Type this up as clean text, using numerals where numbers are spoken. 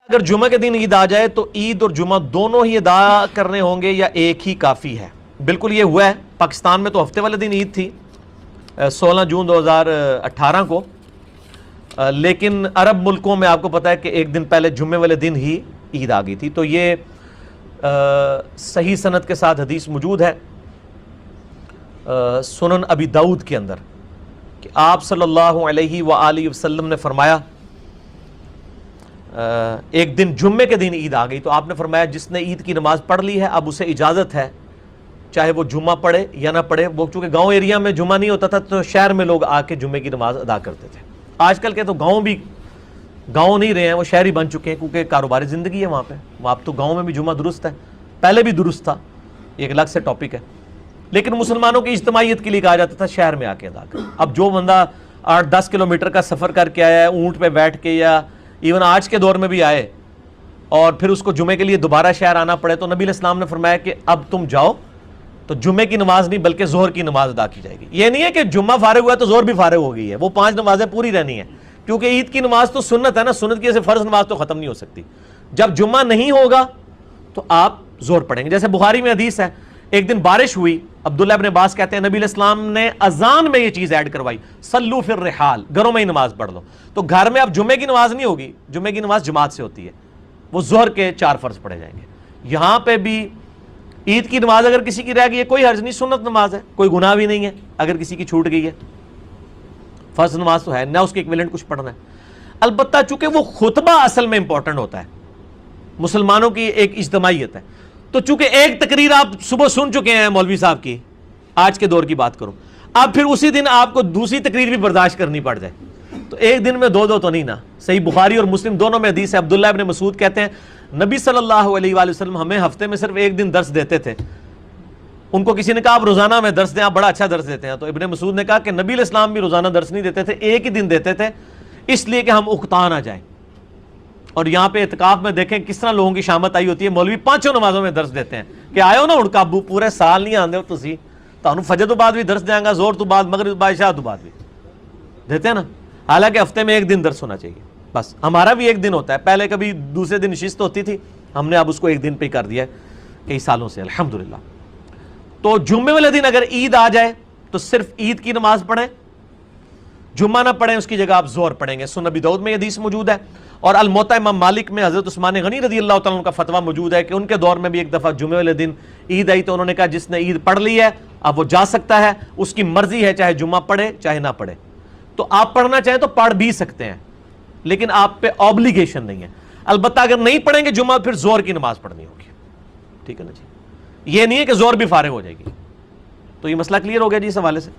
اگر جمعہ کے دن عید آ جائے تو عید اور جمعہ دونوں ہی ادا کرنے ہوں گے یا ایک ہی کافی ہے؟ بالکل یہ ہوا ہے. پاکستان میں تو ہفتے والے دن عید تھی 16 جون 2018 کو، لیکن عرب ملکوں میں آپ کو پتا ہے کہ ایک دن پہلے جمعے والے دن ہی عید آ گئی تھی. تو یہ صحیح سند کے ساتھ حدیث موجود ہے سنن ابی داؤد کے اندر کہ آپ صلی اللہ علیہ وآلہ وسلم نے فرمایا ایک دن جمعے کے دن عید آ گئی تو آپ نے فرمایا جس نے عید کی نماز پڑھ لی ہے اب اسے اجازت ہے چاہے وہ جمعہ پڑھے یا نہ پڑھے. وہ چونکہ گاؤں ایریا میں جمعہ نہیں ہوتا تھا تو شہر میں لوگ آ کے جمعے کی نماز ادا کرتے تھے. آج کل کے تو گاؤں بھی گاؤں نہیں رہے ہیں، وہ شہری بن چکے ہیں کیونکہ کاروباری زندگی ہے وہاں پہ. اب تو گاؤں میں بھی جمعہ درست ہے، پہلے بھی درست تھا، ایک الگ سے ٹاپک ہے. لیکن مسلمانوں کی اجتماعیت کے لیے کہا جاتا تھا شہر میں آ کے ادا کر. اب جو بندہ 8-10 کلومیٹر کا سفر کر کے آیا ہے اونٹ پہ بیٹھ کے، یا ایون آج کے دور میں بھی آئے اور پھر اس کو جمعے کے لیے دوبارہ شہر آنا پڑے، تو نبی علیہ السلام نے فرمایا کہ اب تم جاؤ تو جمعے کی نماز نہیں بلکہ ظہر کی نماز ادا کی جائے گی. یہ نہیں ہے کہ جمعہ فارغ ہوا تو ظہر بھی فارغ ہو گئی ہے، وہ 5 نمازیں پوری رہنی ہیں کیونکہ عید کی نماز تو سنت ہے نا، سنت کی جیسے فرض نماز تو ختم نہیں ہو سکتی. جب جمعہ نہیں ہوگا تو آپ ظہر پڑھیں گے. جیسے بخاری میں حدیث ہے ایک دن بارش ہوئی، عبداللہ ابن عباس کہتے ہیں نبی علیہ السلام نے اذان میں یہ چیز ایڈ کروائی، صلو فی الرحال، گھروں میں ہی نماز پڑھ لو. تو گھر میں اب جمعے کی نماز نہیں ہوگی، جمعے کی نماز جماعت سے ہوتی ہے، وہ ظہر کے 4 فرض پڑھے جائیں گے. یہاں پہ بھی عید کی نماز اگر کسی کی رہ گئی ہے کوئی حرج نہیں، سنت نماز ہے، کوئی گناہ بھی نہیں ہے اگر کسی کی چھوٹ گئی ہے. فرض نماز تو ہے نہ، اس کے ایکویلنٹ کچھ پڑھنا ہے. البتہ چونکہ وہ خطبہ اصل میں امپورٹنٹ ہوتا ہے، مسلمانوں کی ایک اجتماعیت ہے، تو چونکہ ایک تقریر آپ صبح سن چکے ہیں مولوی صاحب کی، آج کے دور کی بات کروں، اب پھر اسی دن آپ کو دوسری تقریر بھی برداشت کرنی پڑ جائے تو ایک دن میں 2 تو نہیں نا. صحیح بخاری اور مسلم دونوں میں حدیث ہے، عبداللہ ابن مسعود کہتے ہیں نبی صلی اللہ علیہ وآلہ وسلم ہمیں ہفتے میں صرف ایک دن درس دیتے تھے. ان کو کسی نے کہا آپ روزانہ میں درس دیں، آپ بڑا اچھا درس دیتے ہیں. تو ابن مسعود نے کہا کہ نبی علیہ السلام بھی روزانہ درس نہیں دیتے تھے، ایک ہی دن دیتے تھے اس لیے کہ ہم اقتان آ جائیں. اور یہاں پہ اعتکاف میں دیکھیں کس طرح لوگوں کی شامت آئی ہوتی ہے، مولوی 5 نمازوں میں درس دیتے ہیں کہ آئے ہو نا ہن قابو پورے سال نہیں آندے ہو تسی، تانوں فجر تو بعد بھی درس دیاں گا، زور تو بعد، مغرب بعد، عشاء تو بعد بھی دیتے ہیں نا. حالانکہ ہفتے میں ایک دن درس ہونا چاہیے بس. ہمارا بھی ایک دن ہوتا ہے، پہلے کبھی دوسرے دن نشست ہوتی تھی، ہم نے اب اس کو ایک دن پہ کر دیا ہے کئی سالوں سے الحمدللہ. تو جمعے والے دن اگر عید آ جائے تو صرف عید کی نماز پڑھیں، جمعہ نہ پڑھیں، اس کی جگہ آپ ظہر پڑھیں گے. سنن ابی داؤد میں یہ حدیث موجود ہے. اور الموطا امام مالک میں حضرت عثمان غنی رضی اللہ تعالیٰ عنہ کا فتویٰ موجود ہے کہ ان کے دور میں بھی ایک دفعہ جمعے والے دن عید آئی تو انہوں نے کہا جس نے عید پڑھ لی ہے اب وہ جا سکتا ہے، اس کی مرضی ہے چاہے جمعہ پڑھے چاہے نہ پڑھے. تو آپ پڑھنا چاہیں تو پڑھ بھی سکتے ہیں لیکن آپ پہ آبلیگیشن نہیں ہے. البتہ اگر نہیں پڑھیں گے جمعہ پھر ظہر کی نماز پڑھنی ہوگی. ٹھیک ہے نا جی، یہ نہیں ہے کہ ظہر بھی فارغ ہو جائے گی. تو یہ مسئلہ کلیئر ہو گیا جی اس حوالے سے.